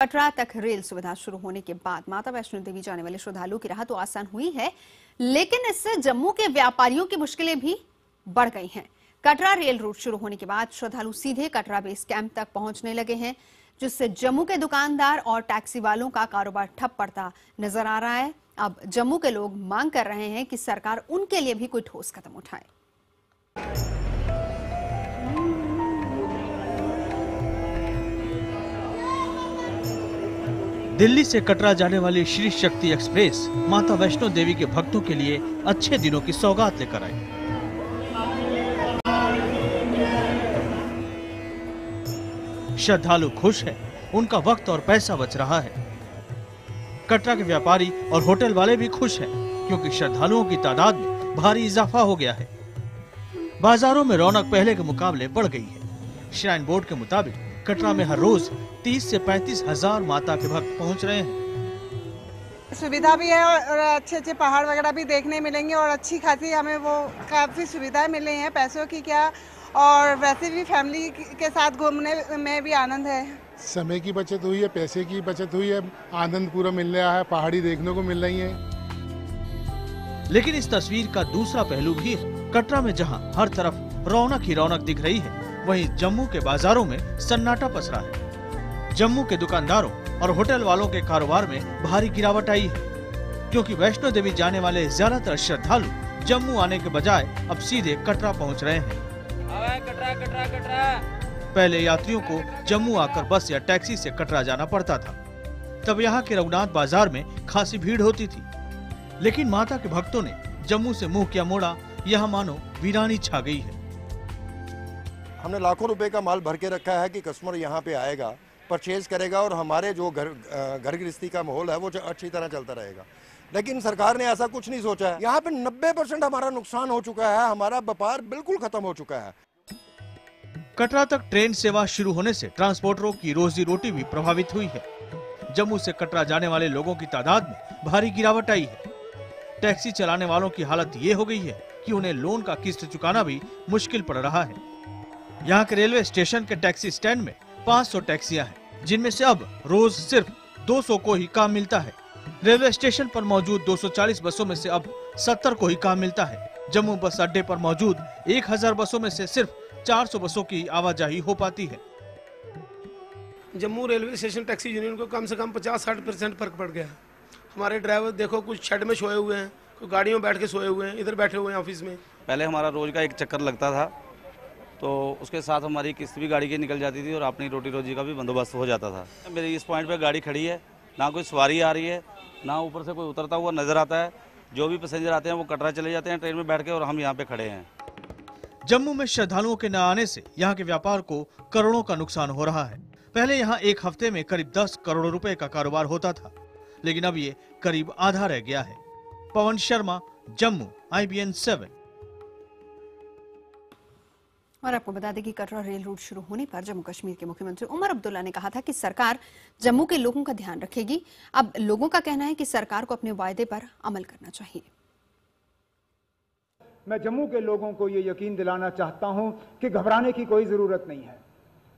कटरा तक रेल सुविधा शुरू होने के बाद माता वैष्णो देवी जाने वाले श्रद्धालुओं की राह तो आसान हुई है, लेकिन इससे जम्मू के व्यापारियों की मुश्किलें भी बढ़ गई हैं। कटरा रेल रूट शुरू होने के बाद श्रद्धालु सीधे कटरा बेस कैंप तक पहुंचने लगे हैं, जिससे जम्मू के दुकानदार और टैक्सी वालों का कारोबार ठप पड़ता नजर आ रहा है। अब जम्मू के लोग मांग कर रहे हैं कि सरकार उनके लिए भी कोई ठोस कदम उठाए। दिल्ली से कटरा जाने वाली श्री शक्ति एक्सप्रेस माता वैष्णो देवी के भक्तों के लिए अच्छे दिनों की सौगात लेकर आई। श्रद्धालु खुश हैं, उनका वक्त और पैसा बच रहा है। कटरा के व्यापारी और होटल वाले भी खुश हैं, क्योंकि श्रद्धालुओं की तादाद में भारी इजाफा हो गया है। बाजारों में रौनक पहले के मुकाबले बढ़ गई है। श्राइन बोर्ड के मुताबिक कटरा में हर रोज 30 से 35 हजार माता के भक्त पहुंच रहे हैं। सुविधा भी है और अच्छे पहाड़ वगैरह भी देखने मिलेंगे और अच्छी खासी हमें वो काफी सुविधाएं मिल रही हैं, पैसों की क्या, और वैसे भी फैमिली के साथ घूमने में भी आनंद है। समय की बचत हुई है, पैसे की बचत हुई है, आनंद पूरा मिल रहा है, पहाड़ी देखने को मिल रही है। लेकिन इस तस्वीर का दूसरा पहलू भी है। कटरा में जहां हर तरफ रौनक ही रौनक दिख रही है, वहीं जम्मू के बाजारों में सन्नाटा पसरा है। जम्मू के दुकानदारों और होटल वालों के कारोबार में भारी गिरावट आई है, क्योंकि वैष्णो देवी जाने वाले ज्यादातर श्रद्धालु जम्मू आने के बजाय अब सीधे कटरा पहुंच रहे हैं। कटरा। पहले यात्रियों को जम्मू आकर बस या टैक्सी से कटरा जाना पड़ता था, तब यहाँ के रघुनाथ बाजार में खासी भीड़ होती थी। लेकिन माता के भक्तों ने जम्मू से मुंह किया मोड़ा, यहाँ मानो वीरानी छा गई है। हमने लाखों रुपए का माल भर के रखा है कि कस्टमर यहाँ पे आएगा, परचेज करेगा और हमारे जो घर गृहस्थी का माहौल है वो अच्छी तरह चलता रहेगा। लेकिन सरकार ने ऐसा कुछ नहीं सोचा है। यहाँ पे 90% हमारा नुकसान हो चुका है, हमारा व्यापार बिल्कुल खत्म हो चुका है। कटरा तक ट्रेन सेवा शुरू होने से ट्रांसपोर्टरों की रोजी रोटी भी प्रभावित हुई है। जम्मू से कटरा जाने वाले लोगों की तादाद में भारी गिरावट आई है। टैक्सी चलाने वालों की हालत ये हो गई है कि उन्हें लोन का किस्त चुकाना भी मुश्किल पड़ रहा है। यहाँ के रेलवे स्टेशन के टैक्सी स्टैंड में 500 टैक्सियां हैं, जिनमें से अब रोज सिर्फ 200 को ही काम मिलता है। रेलवे स्टेशन पर मौजूद 240 बसों में से अब 70 को ही काम मिलता है। जम्मू बस अड्डे पर मौजूद 1000 बसों में से सिर्फ 400 बसों की आवाजाही हो पाती है। Jammu railway station taxi union को कम से कम 50-60% फर्क पड़ गया। हमारे ड्राइवर देखो, कुछ शेड में सोए हुए हैं, कुछ गाड़ियों में बैठ के सोए हुए हैं, इधर बैठे हुए हैं ऑफिस में। पहले हमारा रोज का एक चक्कर लगता था, तो उसके साथ हमारी किस्त भी गाड़ी की निकल जाती थी और अपनी रोटी रोजी का भी बंदोबस्त हो जाता था। मेरी इस पॉइंट पे गाड़ी खड़ी है, ना कोई सवारी आ रही है, ना ऊपर से कोई उतरता हुआ नजर आता है। जो भी पैसेंजर आते हैं वो कटरा चले जाते हैं ट्रेन में बैठ के, और हम यहाँ पे खड़े हैं। जम्मू में श्रद्धालुओं के न आने से यहाँ के व्यापार को करोड़ों का नुकसान हो रहा है। पहले यहाँ एक हफ्ते में करीब 10 करोड़ रुपए का कारोबार होता था, लेकिन अब ये करीब आधा रह गया है। पवन शर्मा, जम्मू, IBN 7। और आपको बता दें कि कटरा रेल रूट शुरू होने पर जम्मू कश्मीर के मुख्यमंत्री उमर अब्दुल्ला ने कहा था कि सरकार जम्मू के लोगों का ध्यान रखेगी। अब लोगों का कहना है कि सरकार को अपने वायदे पर अमल करना चाहिए। मैं जम्मू के लोगों को ये यकीन दिलाना चाहता हूं कि घबराने की कोई जरूरत नहीं है।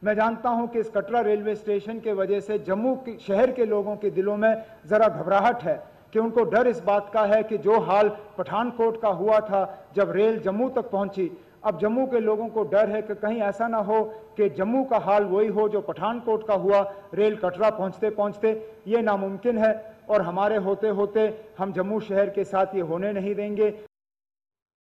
मैं जानता हूं कि इस कटरा रेलवे स्टेशन के वजह से जम्मू के शहर के लोगों के दिलों में जरा घबराहट है, कि उनको डर इस बात का है कि जो हाल पठानकोट का हुआ था जब रेल जम्मू तक पहुंची, अब जम्मू के लोगों को डर है कि कहीं ऐसा ना हो कि जम्मू का हाल वही हो जो पठानकोट का हुआ, रेल कटरा पहुंचते पहुंचते। ये नामुमकिन है और हमारे होते होते हम जम्मू शहर के साथ ये होने नहीं देंगे।